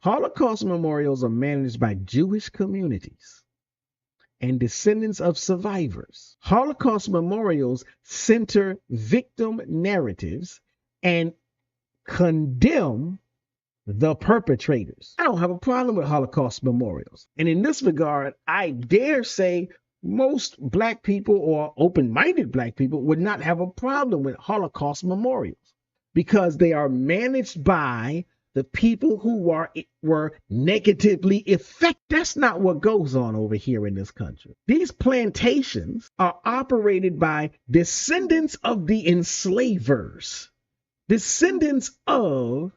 Holocaust memorials are managed by Jewish communities and descendants of survivors. Holocaust memorials center victim narratives and condemn the perpetrators. I don't have a problem with Holocaust memorials. And in this regard, I dare say most Black people or open-minded Black people would not have a problem with Holocaust memorials because they are managed by the people who were negatively affected. That's not what goes on over here in this country. These plantations are operated by descendants of the enslavers, descendants of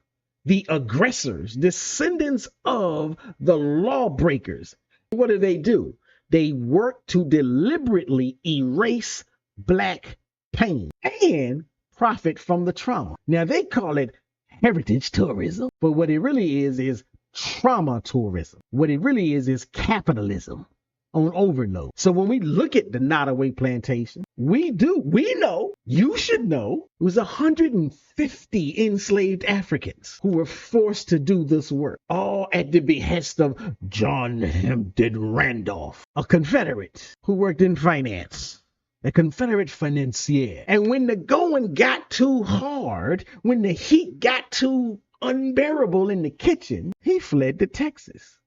the aggressors, descendants of the lawbreakers. What do? They work to deliberately erase Black pain and profit from the trauma. Now, they call it heritage tourism, but what it really is trauma tourism. What it really is capitalism on overload. So when we look at the Nottoway Plantation, we know, you should know, it was 150 enslaved Africans who were forced to do this work, all at the behest of John Hampton Randolph, a Confederate who worked in finance. A Confederate financier. And when the going got too hard, when the heat got too unbearable in the kitchen, he fled to Texas.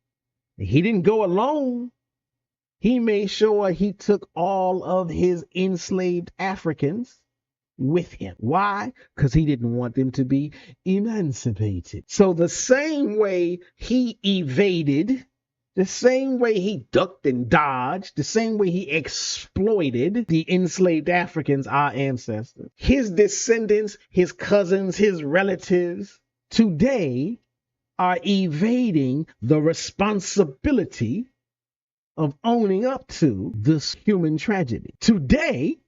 He didn't go alone. He made sure he took all of his enslaved Africans with him. Why? Because he didn't want them to be emancipated. So the same way he evaded, the same way he ducked and dodged, the same way he exploited the enslaved Africans, our ancestors, his descendants, his cousins, his relatives, today are evading the responsibility of owning up to this human tragedy. Today,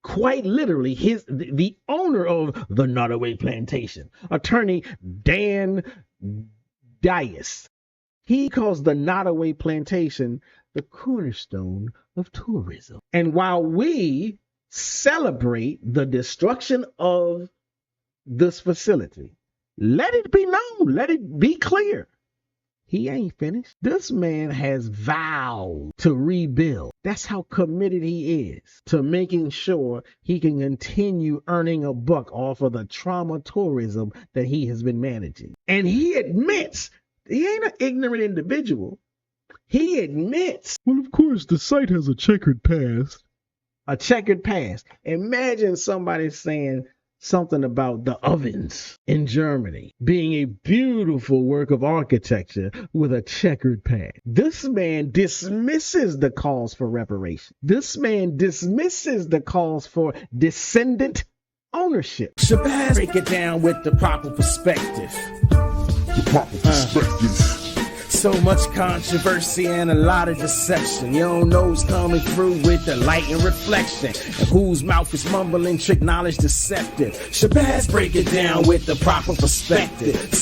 quite literally, the owner of the Nottoway Plantation, attorney Dan Dias, he calls the Nottoway Plantation the cornerstone of tourism. And while we celebrate the destruction of this facility, let it be known, let it be clear, he ain't finished. This man has vowed to rebuild. That's how committed he is to making sure he can continue earning a buck off of the trauma tourism that he has been managing. And he admits, he ain't an ignorant individual. He admits, well, of course, the site has a checkered past. A checkered past. Imagine somebody saying something about the ovens in Germany being a beautiful work of architecture with a checkered past. This man dismisses the calls for reparation. This man dismisses the calls for descendant ownership. Shabazz, break it down with the proper perspective. So much controversy and a lot of deception. You don't know who's coming through with the light and reflection, and whose mouth is mumbling, trick knowledge deceptive. Shabazz, break it down with the proper perspective. So